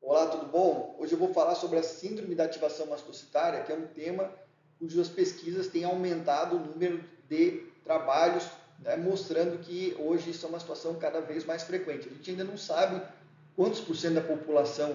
Olá, tudo bom? Hoje eu vou falar sobre a síndrome da ativação mastocitária, que é um tema cujas pesquisas têm aumentado o número de trabalhos, né, mostrando que hoje isso é uma situação cada vez mais frequente. A gente ainda não sabe quantos por cento da população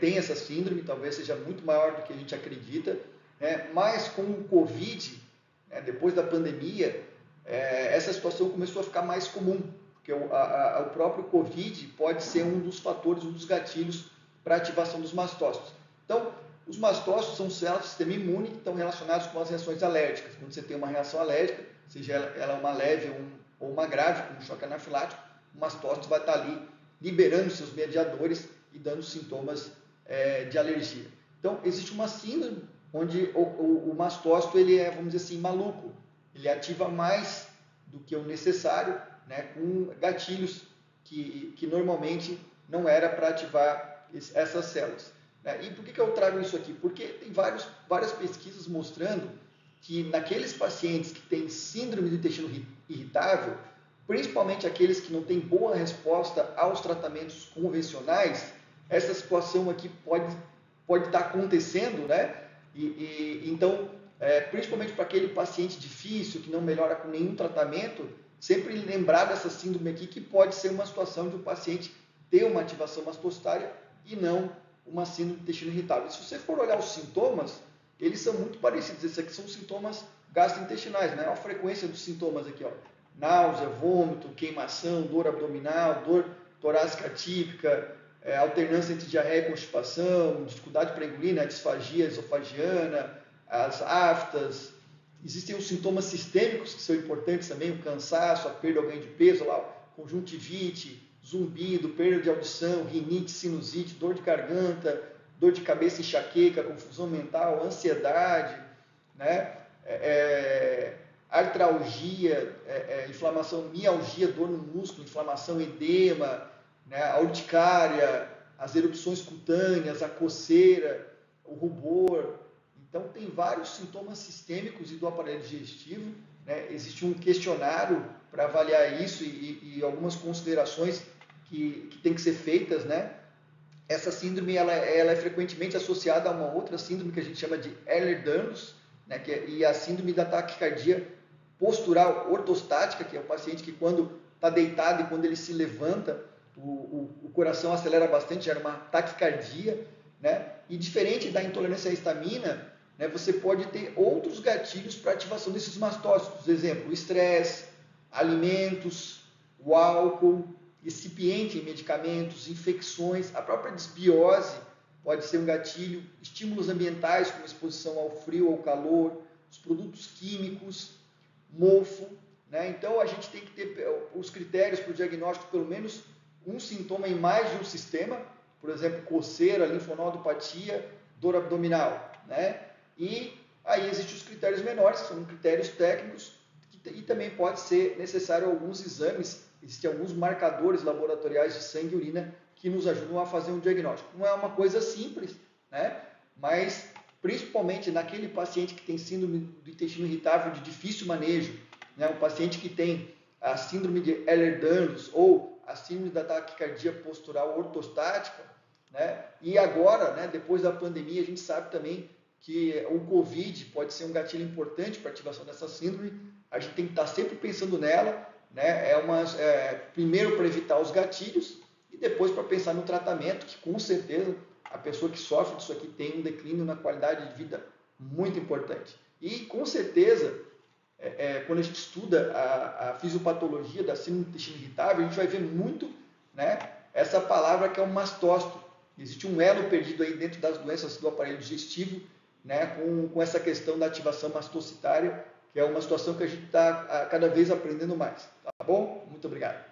tem essa síndrome, talvez seja muito maior do que a gente acredita, né, mas com o Covid, né, depois da pandemia, essa situação começou a ficar mais comum, porque o próprio Covid pode ser um dos fatores, um dos gatilhos para a ativação dos mastócitos. Então, os mastócitos são células do sistema imune que estão relacionadas com as reações alérgicas. Quando você tem uma reação alérgica, seja ela uma leve ou uma grave, como um choque anafilático, o mastócito vai estar ali liberando seus mediadores e dando sintomas de alergia. Então, existe uma síndrome onde o mastócito ele é, vamos dizer assim, maluco. Ele ativa mais do que o necessário, né, com gatilhos que normalmente não era para ativar essas células. E por que eu trago isso aqui? Porque tem várias pesquisas mostrando que naqueles pacientes que têm síndrome do intestino irritável, principalmente aqueles que não têm boa resposta aos tratamentos convencionais, essa situação aqui pode estar acontecendo, né? Então, principalmente para aquele paciente difícil, que não melhora com nenhum tratamento, sempre lembrar dessa síndrome aqui, que pode ser uma situação de um paciente ter uma ativação mastocitária e não uma síndrome do intestino irritável. E se você for olhar os sintomas, eles são muito parecidos. Esses aqui são sintomas gastrointestinais, né? A frequência dos sintomas aqui, ó: náusea, vômito, queimação, dor abdominal, dor torácica atípica, alternância entre diarreia e constipação, dificuldade para engolir, né? Disfagia esofagiana, as aftas. Existem os sintomas sistêmicos que são importantes também: o cansaço, a perda ou ganho de peso, lá, conjuntivite, zumbido, perda de audição, rinite, sinusite, dor de garganta, dor de cabeça, enxaqueca, confusão mental, ansiedade, né? Artralgia, inflamação, mialgia, dor no músculo, inflamação, edema, né? A urticária, as erupções cutâneas, a coceira, o rubor. Então, tem vários sintomas sistêmicos e do aparelho digestivo, né? Existe um questionário para avaliar isso e algumas considerações que tem que ser feitas, né? Essa síndrome ela é frequentemente associada a uma outra síndrome que a gente chama de Ehlers-Danlos, né? E a síndrome da taquicardia postural ortostática, que é o paciente que quando está deitado e quando ele se levanta, o coração acelera bastante, gera uma taquicardia, né? E diferente da intolerância à histamina, né, você pode ter outros gatilhos para ativação desses mastócitos. Exemplo, o estresse, alimentos, o álcool, recipiente em medicamentos, infecções, a própria desbiose pode ser um gatilho, estímulos ambientais como exposição ao frio ou calor, os produtos químicos, mofo, né? Então a gente tem que ter os critérios para o diagnóstico, pelo menos um sintoma em mais de um sistema, por exemplo, coceira, linfonodopatia, dor abdominal, né? E aí existem os critérios menores, que são critérios técnicos, e também pode ser necessário alguns exames. Existem alguns marcadores laboratoriais de sangue e urina que nos ajudam a fazer um diagnóstico. Não é uma coisa simples, né? Mas principalmente naquele paciente que tem síndrome do intestino irritável de difícil manejo, né? Um paciente que tem a síndrome de Ehlers-Danlos ou a síndrome da taquicardia postural ortostática, né? E agora, né, depois da pandemia, a gente sabe também que o Covid pode ser um gatilho importante para a ativação dessa síndrome. A gente tem que estar sempre pensando nela, né? Primeiro para evitar os gatilhos e depois para pensar no tratamento, que com certeza a pessoa que sofre disso aqui tem um declínio na qualidade de vida muito importante. E com certeza, quando a gente estuda a fisiopatologia da síndrome do intestino irritável, a gente vai ver muito, né, essa palavra que é o mastócito. Existe um elo perdido aí dentro das doenças do aparelho digestivo, né, com essa questão da ativação mastocitária, que é uma situação que a gente está cada vez aprendendo mais. Tá bom? Muito obrigado.